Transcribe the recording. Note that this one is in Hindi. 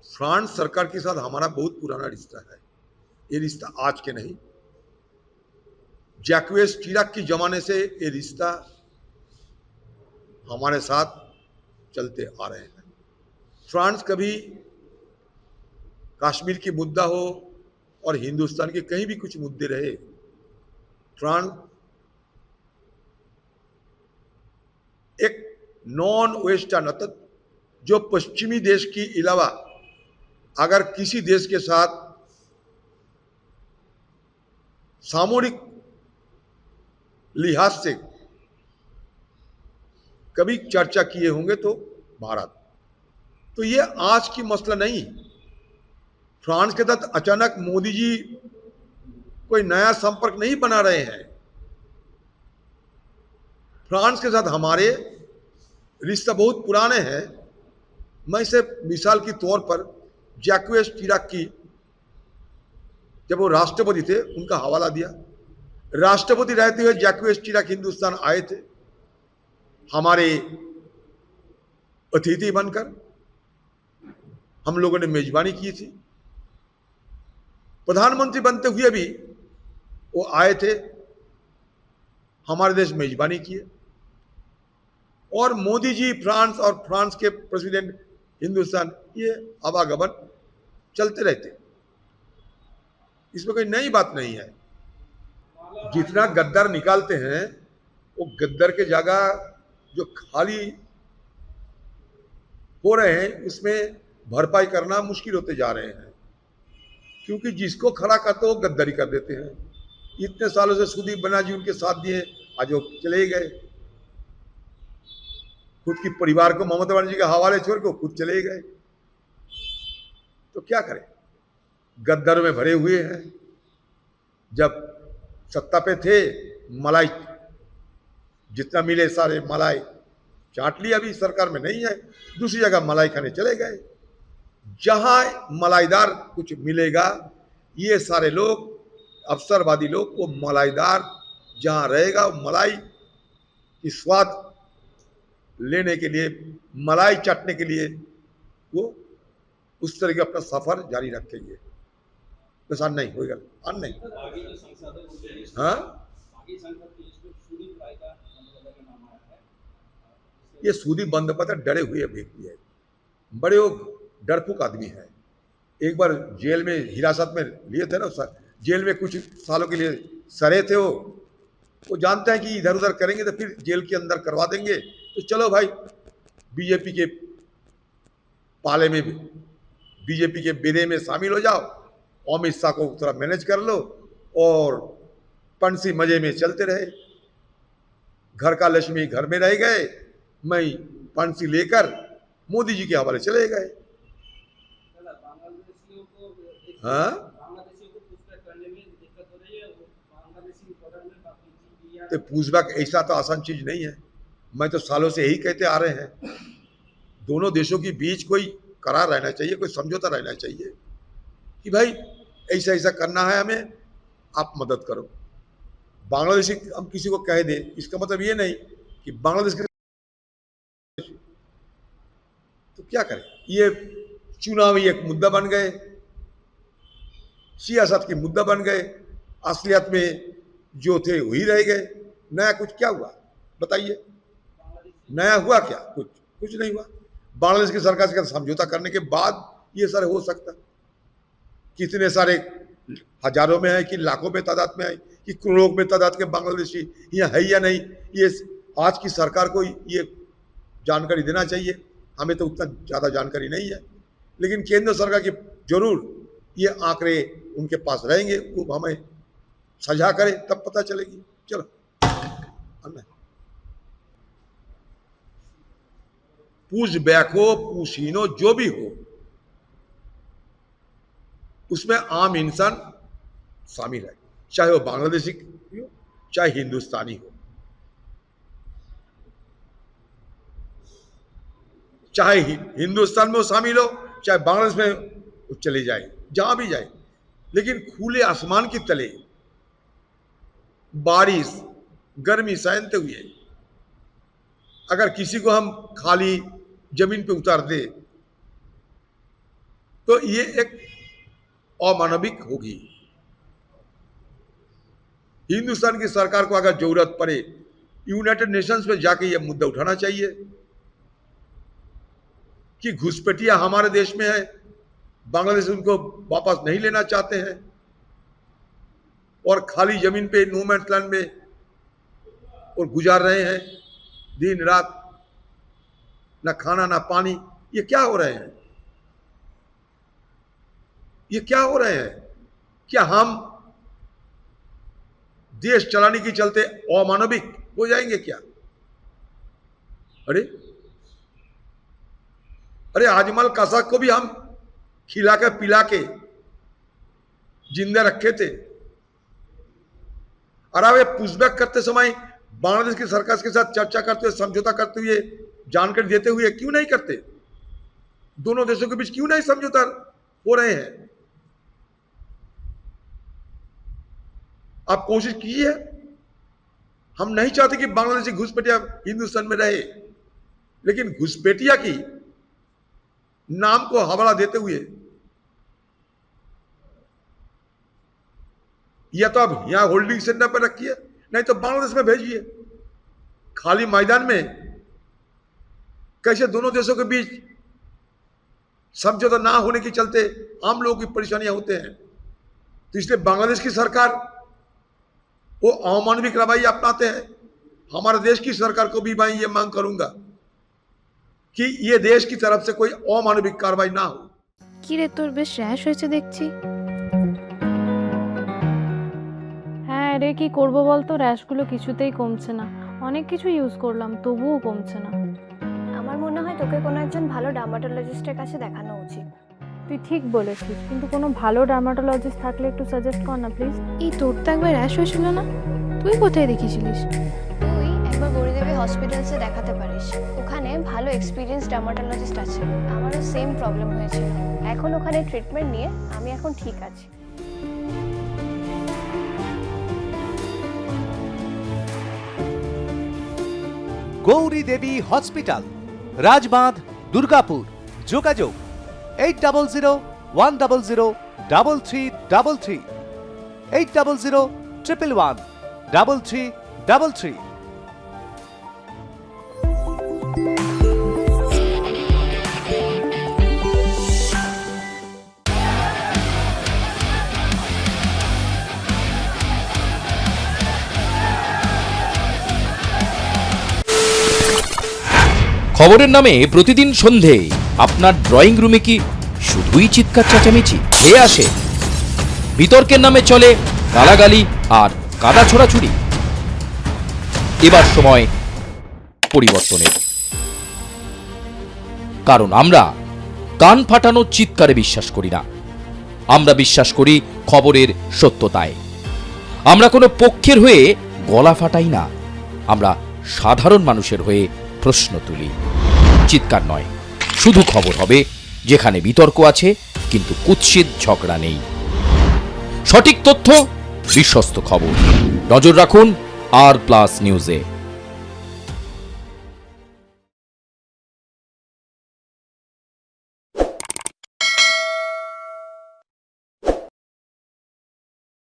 फ्रांस सरकार के साथ हमारा बहुत पुराना रिश्ता है। ये रिश्ता आज के नहीं, जैक्वेस चिराक के जमाने से ये रिश्ता हमारे साथ चलते आ रहे हैं। फ्रांस कभी कश्मीर की मुद्दा हो और हिंदुस्तान के कहीं भी कुछ मुद्दे रहे, फ्रांस एक नॉन वेस्टर्न अर्थात जो पश्चिमी देश के अलावा अगर किसी देश के साथ सामरिक लिहाज से कभी चर्चा किए होंगे तो भारत। तो ये आज की मसला नहीं। फ्रांस के साथ अचानक मोदी जी कोई नया संपर्क नहीं बना रहे हैं। फ्रांस के साथ हमारे रिश्ता बहुत पुराने हैं। मैं इसे मिसाल के तौर पर जैक्वेस चिराक की, जब वो राष्ट्रपति थे, उनका हवाला दिया। राष्ट्रपति रहते हुए जैक्वेस चिराक हिंदुस्तान आए थे हमारे अतिथि बनकर। हम लोगों ने मेजबानी की थी। प्रधानमंत्री बनते हुए भी वो आए थे, हमारे देश मेजबानी किए। और मोदी जी फ्रांस और फ्रांस के प्रेसिडेंट हिंदुस्तान, ये आवागमन चलते रहते। इसमें कोई नई बात नहीं है। जितना गद्दार निकालते हैं वो गद्दार के जगह जो खाली हो रहे हैं उसमें भरपाई करना मुश्किल होते जा रहे हैं, क्योंकि जिसको खड़ा करते वो गद्दारी कर देते हैं। इतने सालों से सुदीप बनर्जी उनके साथ दिए, आज वो चले गए। खुद की परिवार को ममता बनर्जी के हवाले छोड़ के खुद चले गए। तो क्या करें, गद्दारों में भरे हुए हैं। जब सत्ता पे थे मलाई जितना मिले सारे मलाई चाट लिया, अभी सरकार में नहीं है, दूसरी जगह मलाई खाने चले गए। जहां मलाईदार कुछ मिलेगा, ये सारे लोग अवसरवादी लोग वो मलाईदार जहां रहेगा, मलाई की स्वाद लेने के लिए, मलाई चाटने के लिए वो उस तरह के अपना सफर जारी रखेंगे। नुकसान नहीं होगा, अन नहीं। हाँ, ये सूदी बंदोबस्त डरे हुए व्यक्ति है, बड़े वो डरपोक आदमी है। एक बार जेल में हिरासत में लिए थे ना, जेल में कुछ सालों के लिए सरे थे। वो जानते हैं कि इधर उधर करेंगे तो फिर जेल के अंदर करवा देंगे, तो चलो भाई बीजेपी के पाले में, बीजेपी के बेड़े में शामिल हो जाओ, अमित शाह को थोड़ा मैनेज कर लो और पंसी मजे में चलते रहे। घर का लक्ष्मी घर में रह गए, मैं पंसी लेकर मोदी जी के हवाले चले गए। हाँ, तो पूछबाक ऐसा तो आसान चीज नहीं है। मैं तो सालों से यही कहते आ रहे हैं, दोनों देशों के बीच कोई करार रहना चाहिए, कोई समझौता रहना चाहिए कि भाई ऐसा ऐसा करना है हमें, आप मदद करो। बांग्लादेशी हम किसी को कह दे, इसका मतलब ये नहीं कि बांग्लादेश के, तो क्या करें। ये चुनावी एक मुद्दा बन गए, सियासत की मुद्दा बन गए, असलियत में जो थे वही रह गए। नया कुछ क्या हुआ बताइए, नया हुआ क्या? कुछ नहीं हुआ। बांग्लादेश की सरकार से समझौता करने के बाद ये सारे हो सकता, कितने सारे हजारों में है कि लाखों में तादाद में है कि करोड़ों में तादाद के बांग्लादेशी यहाँ है या नहीं, ये आज की सरकार को ये जानकारी देना चाहिए। हमें तो उतना ज़्यादा जानकारी नहीं है, लेकिन केंद्र सरकार की जरूर ये आंकड़े उनके पास रहेंगे, वो हमें साझा करें तब पता चलेगी। चलो, पुश बैक हो, पुशीनो जो भी हो, उसमें आम इंसान शामिल है, चाहे वो बांग्लादेशी हो चाहे हिंदुस्तानी हो, चाहे हिंदुस्तान में वो शामिल हो चाहे बांग्लादेश में वो चले जाए, जहां भी जाए। लेकिन खुले आसमान की तले बारिश गर्मी सहते हुए अगर किसी को हम खाली जमीन पे उतार दे तो ये एक अमानविक होगी। हिंदुस्तान की सरकार को अगर जरूरत पड़े यूनाइटेड नेशंस में जाके ये मुद्दा उठाना चाहिए कि घुसपैठिया हमारे देश में है, बांग्लादेश उनको वापस नहीं लेना चाहते हैं और खाली जमीन पे नो मैंस लैंड में और गुजार रहे हैं दिन रात, ना खाना ना पानी। ये क्या हो रहे हैं? ये क्या हो रहे हैं? क्या हम देश चलाने के चलते अमानविक हो जाएंगे क्या? अरे अरे अजमल कसाब को भी हम खिला के पिला के जिंदा रखे थे। और अब ये पुशबैक करते समय बांग्लादेश की सरकार के साथ चर्चा करते हुए, समझौता करते हुए, जानकारी देते हुए क्यों नहीं करते? दोनों देशों के बीच क्यों नहीं समझौता हो रहे हैं? आप कोशिश की है? हम नहीं चाहते कि बांग्लादेशी घुसपैठिया हिंदुस्तान में रहे, लेकिन घुसपैठिया की नाम को हवाला देते हुए या तो आप यहां होल्डिंग सेंटर पर रखिए, नहीं तो बांग्लादेश में भेजिए। खाली मैदान में कैसे दोनों देशों के बीच समझौता ना होने के चलते आम लोगों की परेशानियां होते हैं। तो इसलिए बांग्लादेश की सरकार वो अमानविक रवैया अपनाते हैं। हमारे देश की सरकार को भी मैं ये मांग करूंगा कि ये देश की तरफ से कोई अमानविक कार्रवाई ना हो। কি রে, তোর বেশ র্যাশ হয়েছে দেখছি। হ্যাঁ রে, কি করব বলতো, র্যাশগুলো কিছুতেই কমছে না। অনেক কিছু ইউজ করলাম তবুও কমছে না। আমার মনে হয় তোকে কোনো একজন ভালো ডার্মাটোলজিস্টের কাছে দেখানো উচিত। তুই ঠিক বলেছিস, কিন্তু কোনো ভালো ডার্মাটোলজিস্ট থাকলে একটু সাজেস্ট কর না প্লিজ। এই তোর তো একবার র্যাশ হয়েছিল না? তুই কোথায় দেখিয়েছিলিস? তুই একবার গৌরীদেবী হসপিটালসে দেখাতে পারিস, ওখানে ভালো এক্সপিরিয়েন্স ডার্মাটোলজিস্ট আছে। আমারও সেম প্রবলেম হয়েছিল, এখন ওখানে ট্রিটমেন্ট নিয়ে আমি এখন ঠিক আছি। গৌরী দেবী হসপিটাল, রাজবাঁধ, দুর্গাপুর। যোগাযোগ 8001003333, 8001113333। খবরের নামে প্রতিদিন সন্ধে আপনার ড্রয়িং রুমে কি শুধুই চিৎকার চেঁচামেচি এ আসে? বিতর্কের নামে চলে গালাগালি আর কাদা ছোড়াছুড়ি। এবার সময় পরিবর্তনের, কারণ আমরা কান ফাটানো চিৎকারে বিশ্বাস করি না। আমরা বিশ্বাস করি খবরের সত্যতায়। আমরা কোনো পক্ষের হয়ে গলা ফাটাই না, আমরা সাধারণ মানুষের হয়ে প্রশ্ন তুলি। চিৎকার নয়, শুধু খবর হবে যেখানে বিতর্ক আছে কিন্তু কুৎসিত ঝগড়া নেই। সঠিক তথ্য, বিশ্বস্ত খবর। নজর রাখুন আর প্লাস নিউজে।